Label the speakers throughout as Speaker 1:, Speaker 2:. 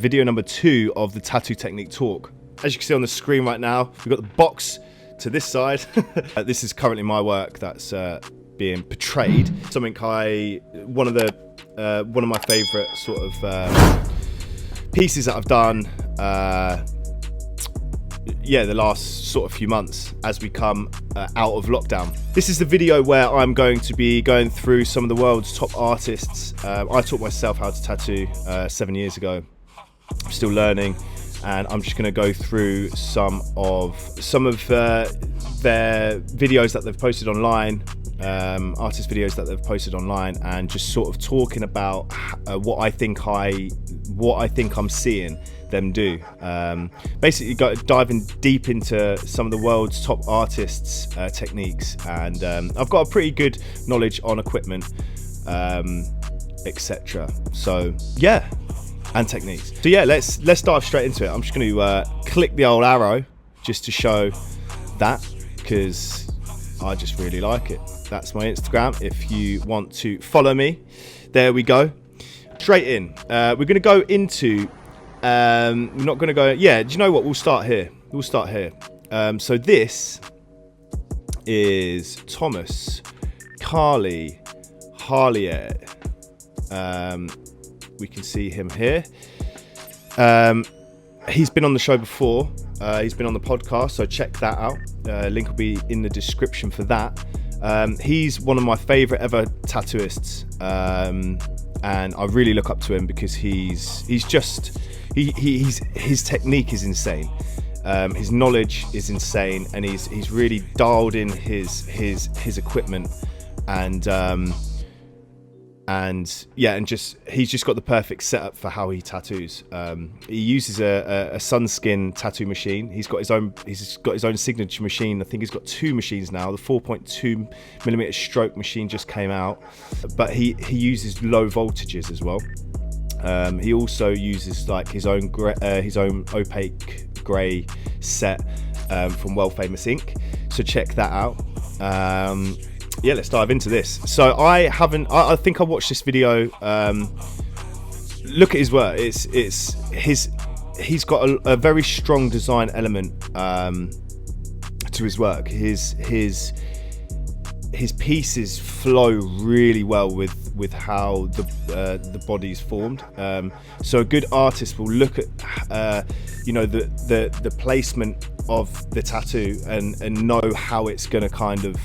Speaker 1: video number 2 of the tattoo technique talk. As you can see on the screen right now, we've got the box to this side. This is currently my work that's being portrayed. Something one of my favorite sort of pieces that I've done the last sort of few months as we come out of lockdown. This is the video where I'm going to be going through some of the world's top artists. I taught myself how to tattoo 7 years ago. I'm still learning, and I'm just going to go through some of their videos that they've posted online, artist videos that they've posted online, and just sort of talking about what I think I'm seeing them do. Basically diving deep into some of the world's top artists' techniques, and I've got a pretty good knowledge on equipment, etc. So yeah, and techniques. So yeah, let's dive straight into it. I'm just going to click the old arrow just to show that, because I just really like it. That's my Instagram if you want to follow me. There we go. Straight in. We're going to go into we're not going to go, do you know what, we'll start here. So this is Thomas Carly Harlier. We can see him here. He's been on the show before. He's been on the podcast, so check that out. Link will be in the description for that. He's one of my favorite ever tattooists, and I really look up to him because his technique is insane. His knowledge is insane, and he's really dialed in his equipment, he's just got the perfect setup for how he tattoos. He uses a Sunskin tattoo machine. He's got his own signature machine. I think he's got 2 machines now. The 4.2mm stroke machine just came out, but he uses low voltages as well. He also uses like his own opaque grey set from World Famous Ink. So check that out. Yeah, let's dive into this. So I think I watched this video. Look at his work. He's got a very strong design element to his work. His pieces flow really well with how the body's formed. So a good artist will look at the placement of the tattoo and know how it's going to kind of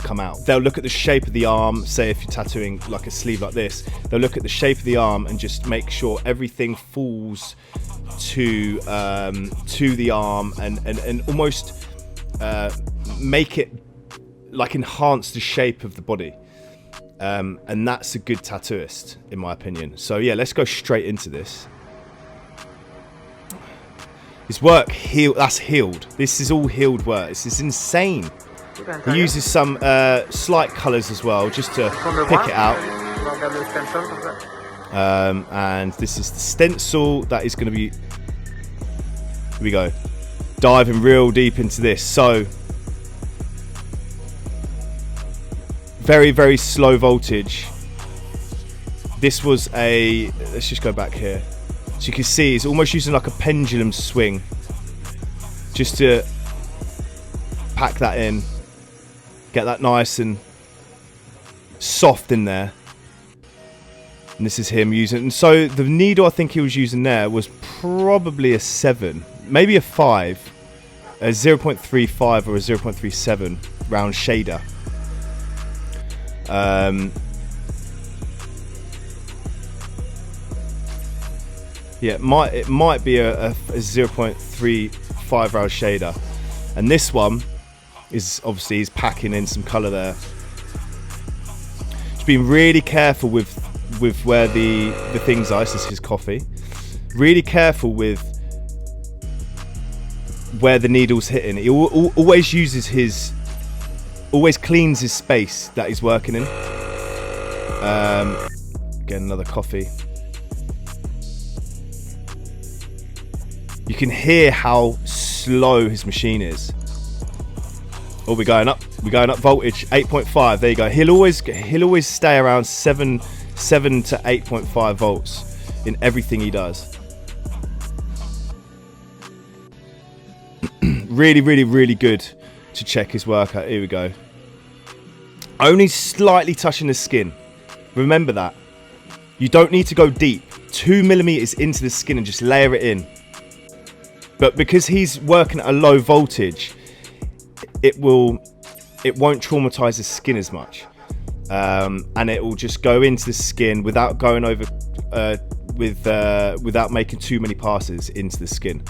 Speaker 1: come out. They'll look at the shape of the arm. Say if you're tattooing like a sleeve like this, they'll look at the shape of the arm and just make sure everything falls to the arm and almost make it like enhance the shape of the body. And that's a good tattooist in my opinion. So yeah, let's go straight into this. His work, that's healed. This is all healed work. This is insane. He uses some slight colours as well, just to pick it out. And this is the stencil that is going to be... Here we go. Diving real deep into this. So, very, very slow voltage. This was a... Let's just go back here. So you can see it's almost using like a pendulum swing just to pack that in, get that nice and soft in there. And this is him using, and so the needle I think he was using there was probably a 7, maybe a 5, a 0.35 or a 0.37 round shader. Yeah, it might be a 0.35 round shader, and this one is obviously he's packing in some colour there. Just being really careful with where the things are. This is his coffee. Really careful with where the needle's hitting. He always cleans his space that he's working in. Again, another coffee. You can hear how slow his machine is. Oh, we're going up voltage, 8.5. There you go. He'll always stay around 7 to 8.5 volts in everything he does. Really, really, really good to check his work out. Here we go. Only slightly touching the skin. Remember that. You don't need to go deep. 2 millimeters into the skin and just layer it in. But because he's working at a low voltage, it won't traumatize the skin as much. And it will just go into the skin without going over, without making too many passes into the skin.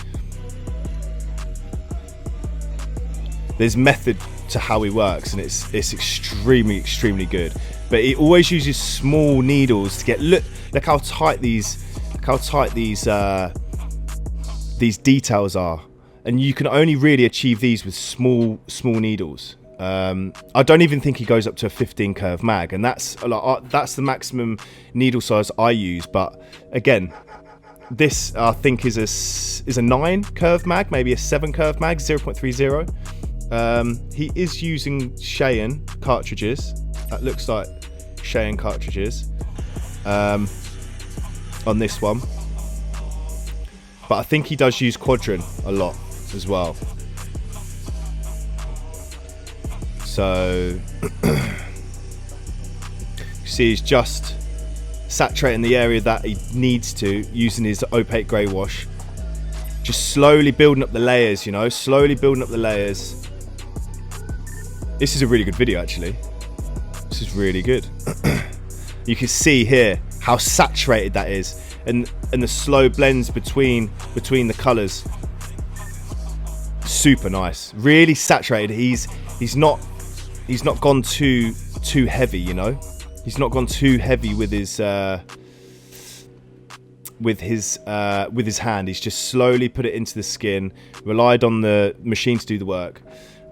Speaker 1: There's method to how he works, and it's extremely good. But he always uses small needles to get look how tight these details are, and you can only really achieve these with small needles. I don't even think he goes up to a 15 curve mag, and that's the maximum needle size I use. But again, this I think is a 9 curve mag, maybe a 7 curve mag, 0.30. He is using Cheyenne cartridges. That looks like Cheyenne cartridges on this one, but I think he does use Quadrin a lot as well. So you see he's just saturating the area that he needs to using his opaque grey wash, just slowly building up the layers, you know, slowly building up the layers. This is a really good video, actually. This is really good. You can see here how saturated that is, and the slow blends between the colours. Super nice, really saturated. He's not gone too heavy, you know. He's not gone too heavy with his hand. He's just slowly put it into the skin, relied on the machine to do the work,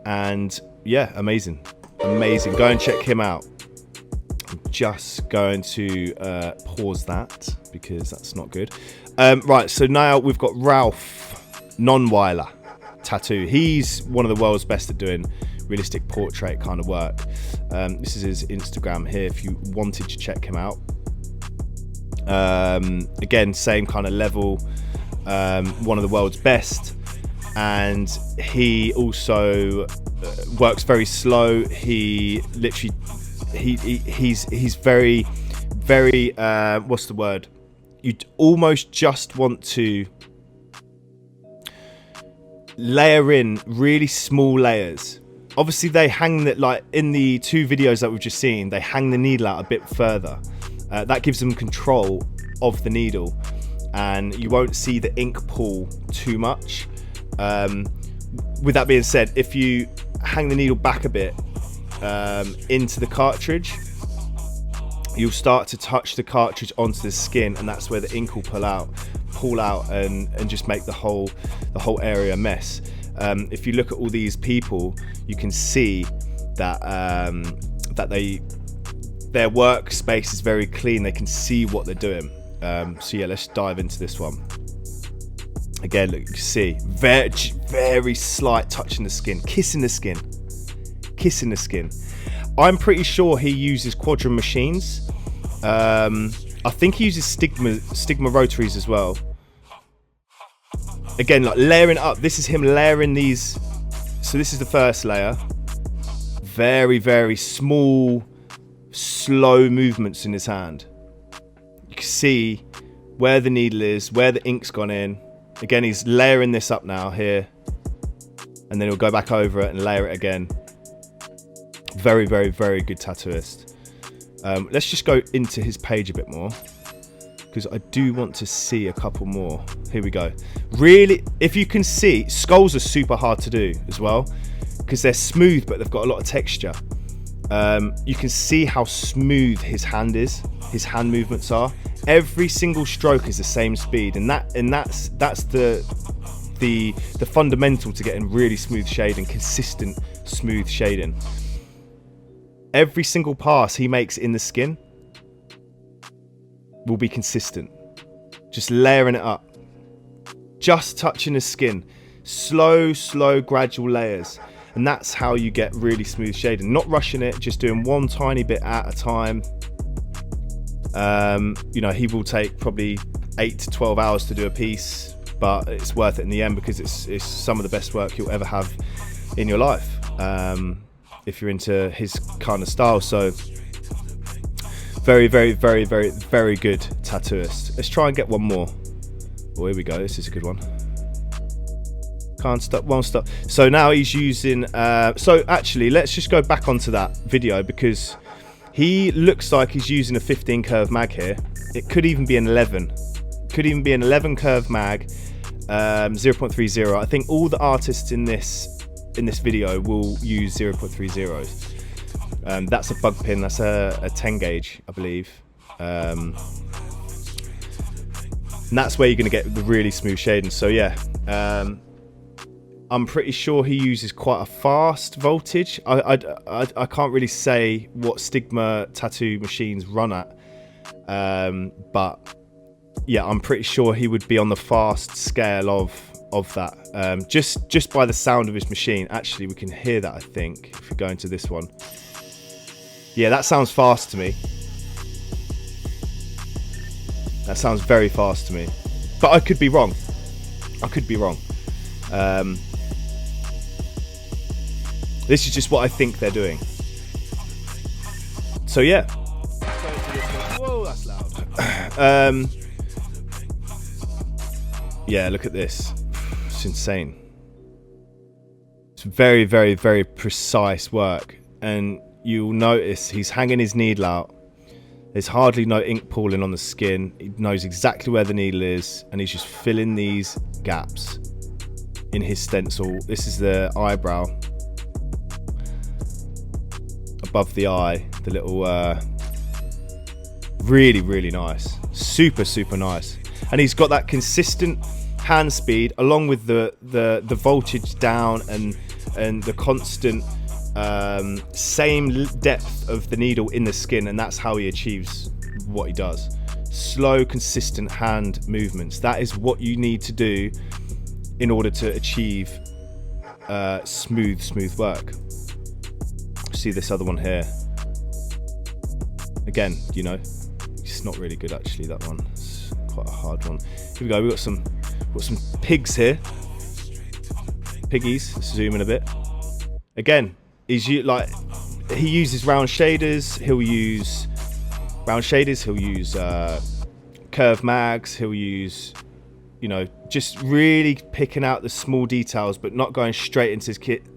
Speaker 1: and yeah, amazing. Go and check him out. I'm just going to pause that because that's not good. Right, so now we've got Ralph Nonweiler Tattoo. He's one of the world's best at doing realistic portrait kind of work. This is his Instagram here if you wanted to check him out. Again, same kind of level, one of the world's best, and he also works very slow. He literally he's very what's the word, you'd almost just want to layer in really small layers. Obviously they hang that, like in the 2 videos that we've just seen, they hang the needle out a bit further. That gives them control of the needle, and you won't see the ink pool too much. With that being said, if you hang the needle back a bit into the cartridge, you'll start to touch the cartridge onto the skin, and that's where the ink will pull out and just make the whole area a mess. If you look at all these people, you can see that their workspace is very clean. They can see what they're doing. So yeah, let's dive into this one. Again, look, you can see very slight touch in the skin, kissing the skin. I'm pretty sure he uses Quadrin machines. I think he uses Stigma rotaries as well. Again, like layering up. This is him layering these. So this is the first layer. Very small, slow movements in his hand. You can see where the needle is, where the ink's gone in. Again, he's layering this up now here, and then he'll go back over it and layer it again. Very good tattooist. Let's just go into his page a bit more, because I do want to see a couple more. Here we go. Really, if you can see, skulls are super hard to do as well, because they're smooth, but they've got a lot of texture. You can see how smooth his hand is, his hand movements are. Every single stroke is the same speed, and that's the fundamental to getting really smooth shading, consistent smooth shading. Every single pass he makes in the skin will be consistent. Just layering it up, just touching the skin, slow gradual layers, and that's how you get really smooth shading. Not rushing it, just doing one tiny bit at a time. You know, he will take probably 8 to 12 hours to do a piece. but it's worth it in the end because it's some of the best work you'll ever have in your life, if you're into his kind of style. So very, very, very, very, very good tattooist. Let's try and get one more. Oh, here we go. This is a good one. Can't stop, won't stop. So now he's using so actually let's just go back onto that video, because he looks like he's using a 15 curve mag here. It could even be an 11. Could even be an 11 curve mag, 0.30. I think all the artists in this video will use 0.30s. That's a bug pin. That's a 10 gauge, I believe. And that's where you're going to get the really smooth shading. So yeah, I'm pretty sure he uses quite a fast voltage. I can't really say what Stigma tattoo machines run at, but yeah, I'm pretty sure he would be on the fast scale of that. Just by the sound of his machine. Actually, we can hear that, I think, if we go into this one. Yeah, that sounds fast to me. That sounds very fast to me, but I could be wrong. I could be wrong. This is just what I think they're doing. So yeah. Whoa, that's loud. Yeah, look at this. It's insane. It's very, very, very precise work, and you'll notice he's hanging his needle out. There's hardly no ink pooling on the skin. He knows exactly where the needle is, and he's just filling these gaps in his stencil. This is the eyebrow above the eye, the little really, really nice, super, super nice. And he's got that consistent hand speed along with the voltage down and the constant same depth of the needle in the skin, and that's how he achieves what he does. Slow, consistent hand movements. That is what you need to do in order to achieve smooth work. See this other one here. Again, you know, it's not really good actually, that one. It's quite a hard one. Here we go, we've got some pigs here. Piggies, let's zoom in a bit. Again, he uses round shaders, he'll use curve mags, he'll use, you know, just really picking out the small details, but not going straight into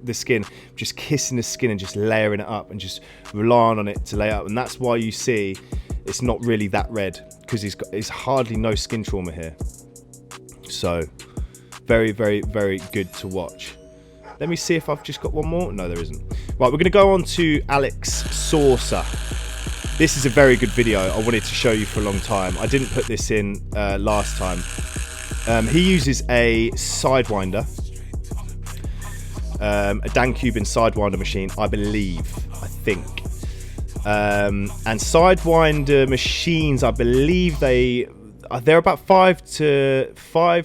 Speaker 1: the skin, just kissing the skin and just layering it up and just relying on it to lay up. And that's why you see it's not really that red, because he's hardly no skin trauma here. So very, very, very good to watch. Let me see if I've just got one more. No, there isn't. Right, we're going to go on to Alex Saucer. This is a very good video. I wanted to show you for a long time. I didn't put this in last time. He uses a Sidewinder, a Dan Cuban Sidewinder machine, I think. And Sidewinder machines, I believe they're about 5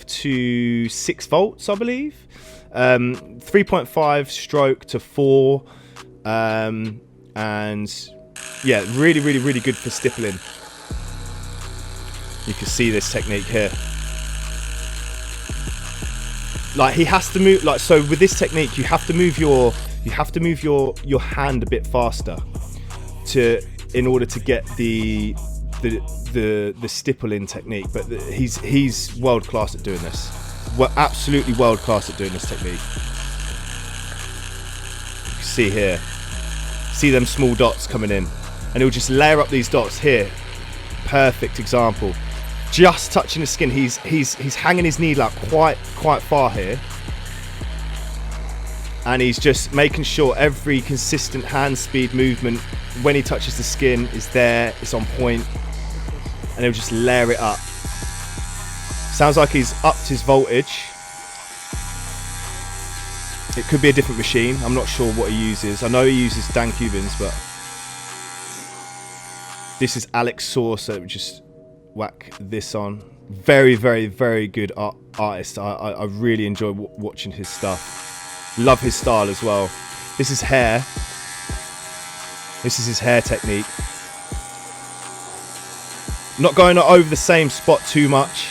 Speaker 1: to 6 volts, I believe. 3.5 stroke to 4, and yeah, really, really, really good for stippling. You can see this technique here. Like, he has to move, like, so with this technique you have to move your hand a bit faster in order to get the stippling technique. But he's world class at doing this. We're absolutely world class at doing this technique. You can see here, see them small dots coming in, and he'll just layer up these dots here. Perfect example. Just touching the skin. He's hanging his needle out quite far here, and he's just making sure every consistent hand speed movement when he touches the skin is there, it's on point, and he'll just layer it up. Sounds like he's upped his voltage. It could be a different machine. I'm not sure what he uses. I know he uses Dan Cubans, but this is Alex Saucer. Just whack this on. Very, very, very good artist. I really enjoy watching his stuff. Love his style as well. This is hair. This is his hair technique. Not going over the same spot too much.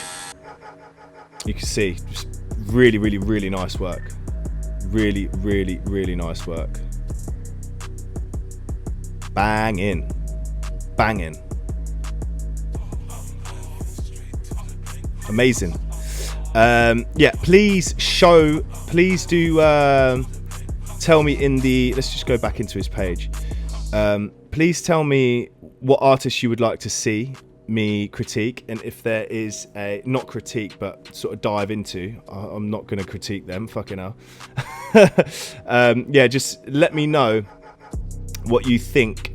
Speaker 1: You can see just really, really, really nice work. Really, really, really nice work. Banging. Banging. Amazing. Yeah, please do tell me in the, let's just go back into his page. Please tell me what artists you would like to see me critique, and if there is a, not critique, but sort of dive into. I'm not going to critique them, fucking hell. Yeah, just let me know what you think.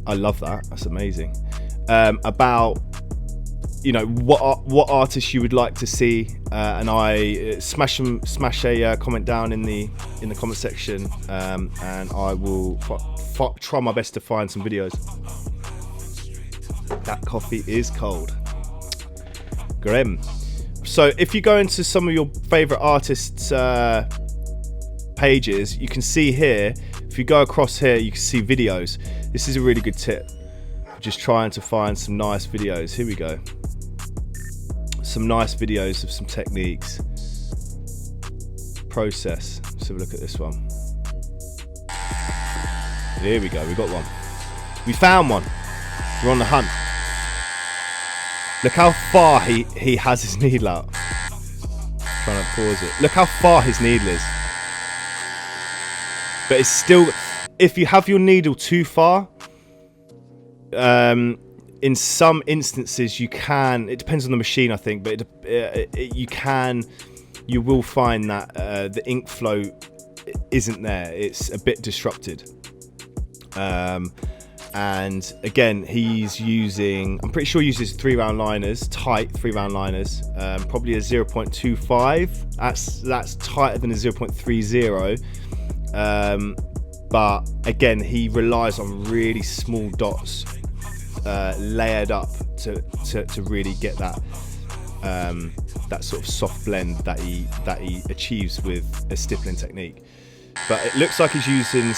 Speaker 1: I love that. That's amazing. About, you know, what artists you would like to see, and I smash a comment down in the comment section, and I will try my best to find some videos. That coffee is cold. Grim. So if you go into some of your favorite artists' pages, you can see here, if you go across here, you can see videos. This is a really good tip. Just trying to find some nice videos. Here we go. Some nice videos of some techniques. Process. Let's have a look at this one. Here we go. We got one. We found one. We're on the hunt. Look how far he has his needle out. Trying to pause it. Look how far his needle is. But it's still, if you have your needle too far, in some instances you can, it depends on the machine I think, but you will find that the ink flow isn't there. It's a bit disrupted. And again, he's using, I'm pretty sure he uses 3-round liners, tight 3-round liners, probably a 0.25. That's tighter than a 0.30. But again, he relies on really small dots, layered up to really get that that sort of soft blend that he achieves with a stippling technique. But it looks like he's using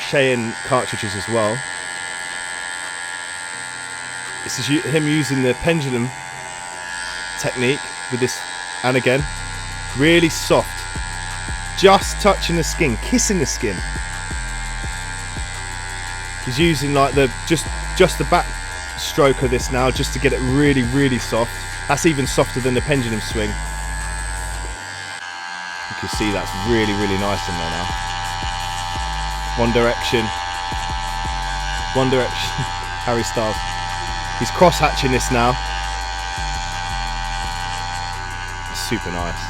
Speaker 1: Cheyenne cartridges as well. This is him using the pendulum technique with this, and again, really soft, just touching the skin, kissing the skin. He's using like the just the back stroke of this now, just to get it really, really soft. That's even softer than the pendulum swing. You can see that's really, really nice in there now. One Direction, Harry Styles. He's cross-hatching this now. Super nice.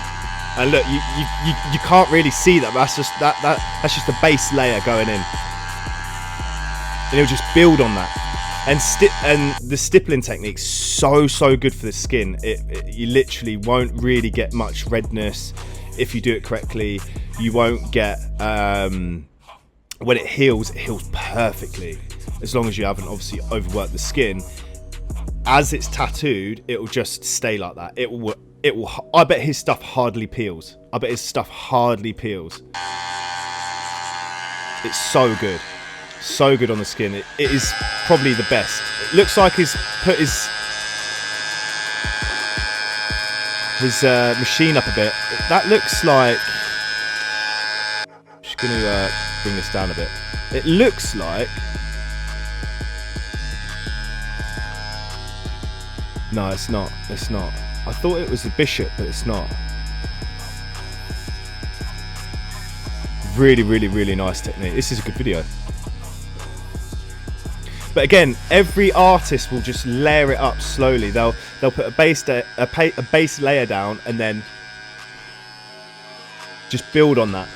Speaker 1: And look, you can't really see that, but that's just the base layer going in. And he'll just build on that. And the stippling technique's so good for the skin. You literally won't really get much redness if you do it correctly. You won't get when it heals perfectly, as long as you haven't obviously overworked the skin. As it's tattooed, it will just stay like that. It will. I bet his stuff hardly peels. It's so good. So good on the skin. It is probably the best. It looks like he's put his machine up a bit. That looks like, I'm just going to bring this down a bit. It looks like, no, it's not. I thought it was the bishop, but it's not. Really, really, really nice technique. This is a good video. But again, every artist will just layer it up slowly. They'll put a base layer down and then just build on that.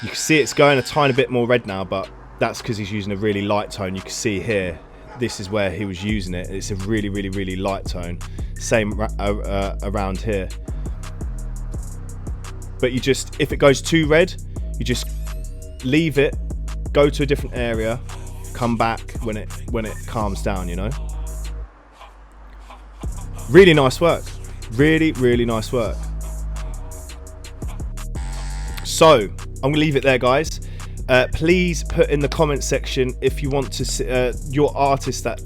Speaker 1: You can see it's going a tiny bit more red now, but that's because he's using a really light tone. You can see here, this is where he was using it. It's a really, really, really light tone. Same around here. But you just, if it goes too red, you just leave it, go to a different area, come back when it calms down, you know. Really nice work. Really, really nice work. So I'm gonna leave it there, guys. Please put in the comment section if you want to see your artist that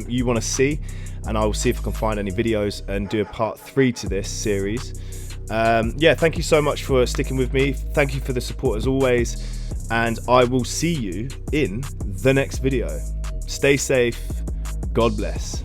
Speaker 1: you want to see, and I will see if I can find any videos and do a part 3 to this series. Yeah, thank you so much for sticking with me. Thank you for the support as always, and I will see you in the next video. Stay safe. God bless.